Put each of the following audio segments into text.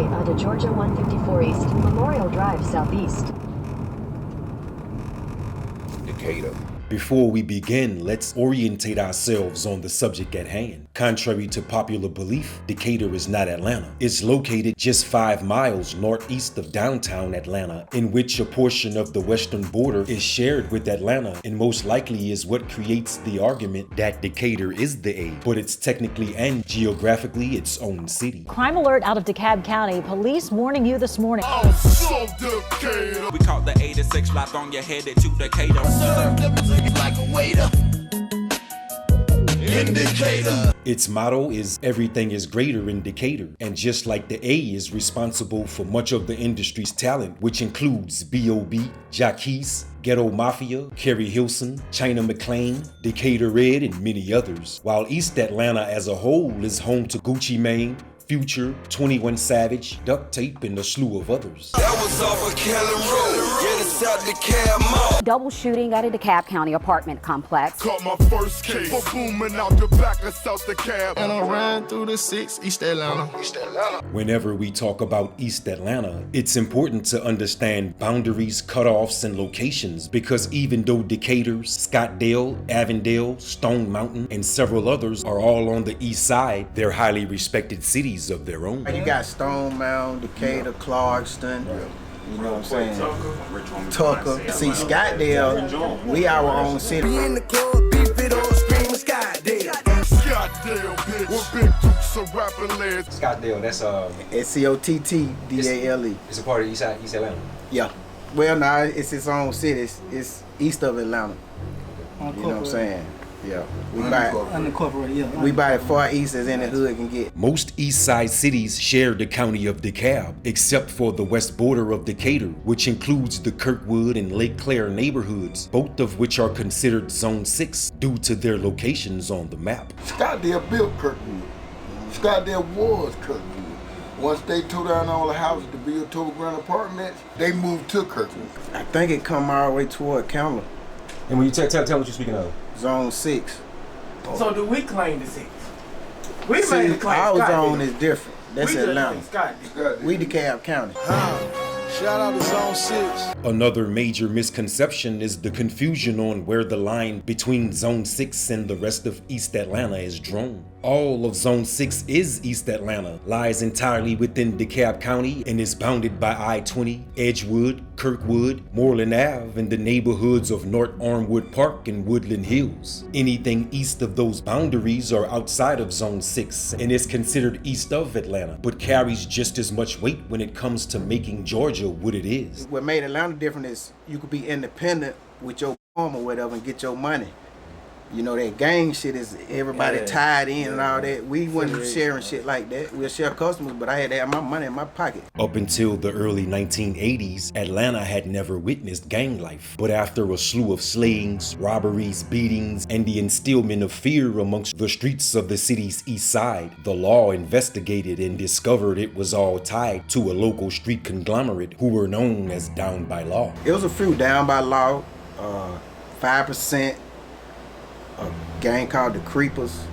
straight onto Georgia 154 East, Memorial Drive Southeast. Decatur. Before we begin, let's orientate ourselves on the subject at hand. Contrary to popular belief, Decatur is not Atlanta. It's located just 5 miles northeast of downtown Atlanta, in which a portion of the western border is shared with Atlanta, and most likely is what creates the argument that Decatur is the A, but it's technically and geographically its own city. Crime alert out of DeKalb County. Police warning you this morning. I'm so Decatur. We caught the 86 lock on your head to Decatur. Serve the like a waiter. Indicator. Its motto is everything is greater in Decatur, and just like the A is responsible for much of the industry's talent, which includes B.O.B., Jacquees, Ghetto Mafia, Kerry Hilson, China McClain, Decatur Red, and many others, while East Atlanta as a whole is home to Gucci Mane, Future, 21 Savage, Duct Tape, and a slew of others. That was off of Kelly Road. Get us out the cab mall. Double shooting at a DeKalb County apartment complex. Caught my first case for booming out the back of South DeKalb. And I ran through the 6 East Atlanta. Whenever we talk about East Atlanta, it's important to understand boundaries, cutoffs, and locations, because even though Decatur, Scottdale, Avondale, Stone Mountain, and several others are all on the east side, they're highly respected cities of their own. You got Stone Mountain, Decatur, Clarkston, you know what I'm saying? Tucker. See, Scottdale, we our own city. Be in the club, beef it or screaming Scottdale. Scottdale, bitch. With big dukes of rapping legs. Scottdale, that's Scottdale. It's a part of East Atlanta. Yeah. Well, nah, it's its own city. It's east of Atlanta. You know what I'm saying? Yeah, we buy it far east as any hood can get. Most east side cities share the county of DeKalb, except for the west border of Decatur, which includes the Kirkwood and Lake Claire neighborhoods, both of which are considered Zone 6 due to their locations on the map. Scottdale built Kirkwood. Scottdale was Kirkwood. Once they tore down all the houses to build Total Grand apartments, they moved to Kirkwood. I think it come all the way toward Candler. And when you tell what you're speaking of? Zone 6. So do we claim the 6? We See, mainly claim our Scottdale. zone is different. That's we Atlanta. Scottdale. We DeKalb County. Shout out to Zone 6. Another major misconception is the confusion on where the line between Zone 6 and the rest of East Atlanta is drawn. All of Zone 6 is East Atlanta, lies entirely within DeKalb County, and is bounded by I-20, Edgewood, Kirkwood, Moreland Ave, and the neighborhoods of North Armwood Park and Woodland Hills. Anything east of those boundaries are outside of Zone 6 and is considered east of Atlanta, but carries just as much weight when it comes to making Georgia what it is. What made Atlanta different is you could be independent with your farm or whatever and get your money. You know, that gang shit is everybody tied in and all that. We wasn't sharing shit like that. We'll share customers, but I had to have my money in my pocket. Up until the early 1980s, Atlanta had never witnessed gang life. But after a slew of slayings, robberies, beatings, and the instillment of fear amongst the streets of the city's east side, the law investigated and discovered it was all tied to a local street conglomerate who were known as Down by Law. It was a few Down by Law, 5%, a gang called the Creepers,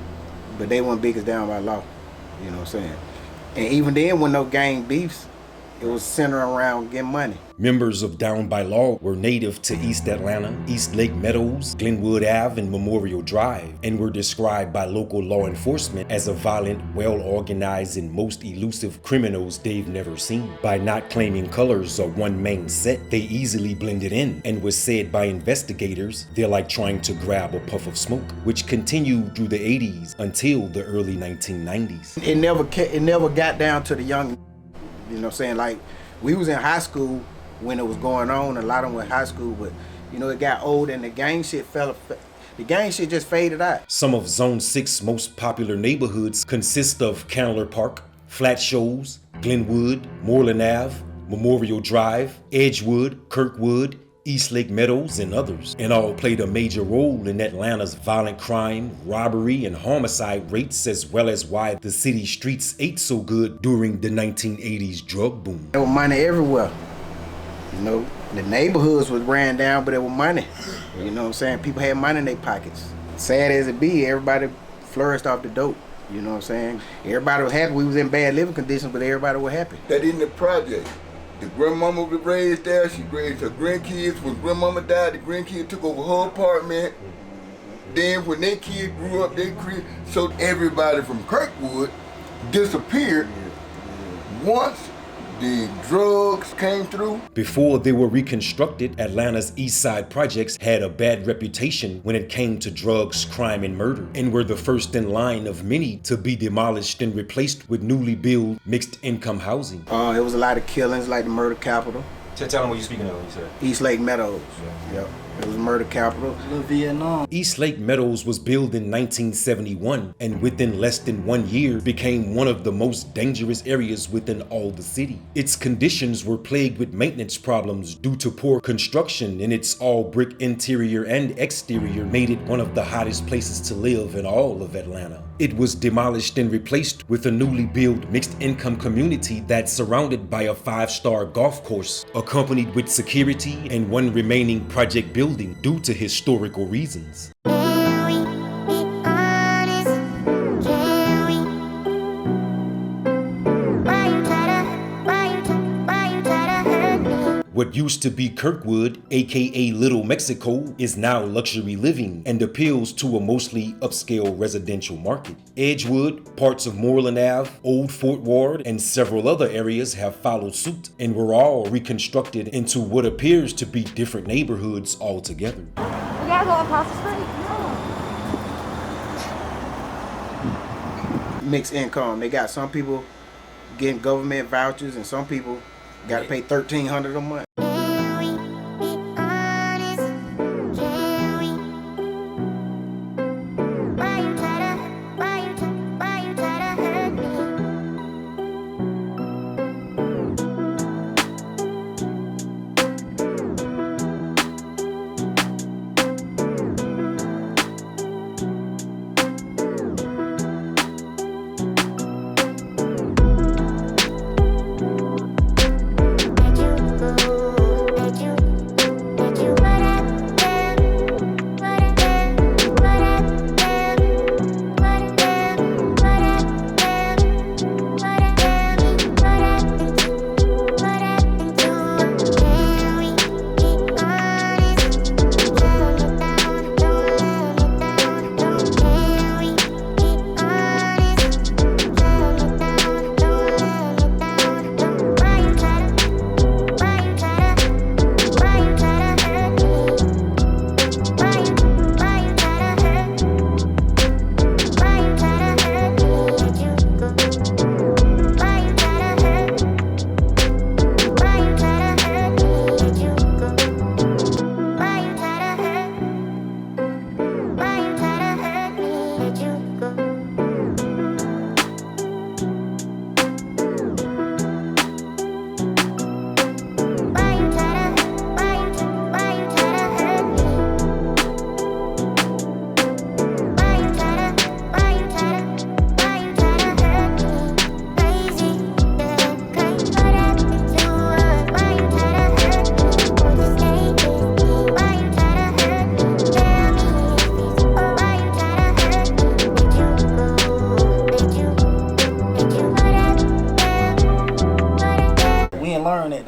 but they weren't big as Down by Law. You know what I'm saying? And even then, when no gang beefs, it was centered around getting money. Members of Down by Law were native to East Atlanta, Eastlake, Medows, Glenwood Ave, and Memorial Drive, and were described by local law enforcement as a violent, well-organized, and most elusive criminals they've never seen. By not claiming colors or one main set, they easily blended in, and was said by investigators, they're like trying to grab a puff of smoke, which continued through the 80s until the early 1990s. It never got down to the young, you know what I'm saying? Like, we was in high school when it was going on. A lot of them were in high school, but you know, it got old and the gang shit the gang shit just faded out. Some of Zone 6's most popular neighborhoods consist of Candler Park, Flat Shoals, Glenwood, Moreland Ave, Memorial Drive, Edgewood, Kirkwood, Eastlake, Medows, and others, and all played a major role in Atlanta's violent crime, robbery, and homicide rates, as well as why the city streets ate so good during the 1980s drug boom. There was money everywhere. You know, the neighborhoods was ran down, but there was money. You know what I'm saying? People had money in their pockets. Sad as it be, everybody flourished off the dope. You know what I'm saying? Everybody was happy. We was in bad living conditions, but everybody was happy. That in the project. The grandmama was raised there. She raised her grandkids. When grandmama died, the grandkids took over her apartment. Then when their kids grew up, so everybody from Kirkwood disappeared once the drugs came through. Before they were reconstructed, Atlanta's East Side projects had a bad reputation when it came to drugs, crime, and murder, and were the first in line of many to be demolished and replaced with newly built mixed-income housing. It was a lot of killings, like the murder capital. Tell them what you're speaking of, you said. Eastlake, Medows. Yep. It was murder capital. Vietnam. Eastlake Meadows was built in 1971 and within less than 1 year became one of the most dangerous areas within all the city. Its conditions were plagued with maintenance problems due to poor construction, and its all brick interior and exterior made it one of the hottest places to live in all of Atlanta. It was demolished and replaced with a newly built mixed income community that's surrounded by a 5-star golf course, accompanied with security and one remaining project building due to historical reasons. What used to be Kirkwood, aka Little Mexico, is now luxury living and appeals to a mostly upscale residential market. Edgewood, parts of Moreland Ave, Old Fort Ward, and several other areas have followed suit and were all reconstructed into what appears to be different neighborhoods altogether. We gotta go across the street. No. Mixed income. They got some people getting government vouchers, and some people got to pay $1,300 a month.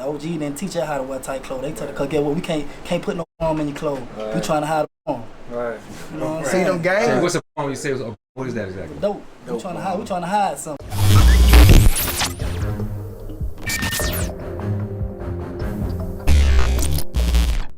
OG didn't teach us how to wear tight clothes. They told us, cause get what we can't put no arm in your clothes. Right. We trying to hide the arm. Right. You know what I'm See saying? them games? So what's the arm you say? What is that exactly? Dope. We trying to hide something.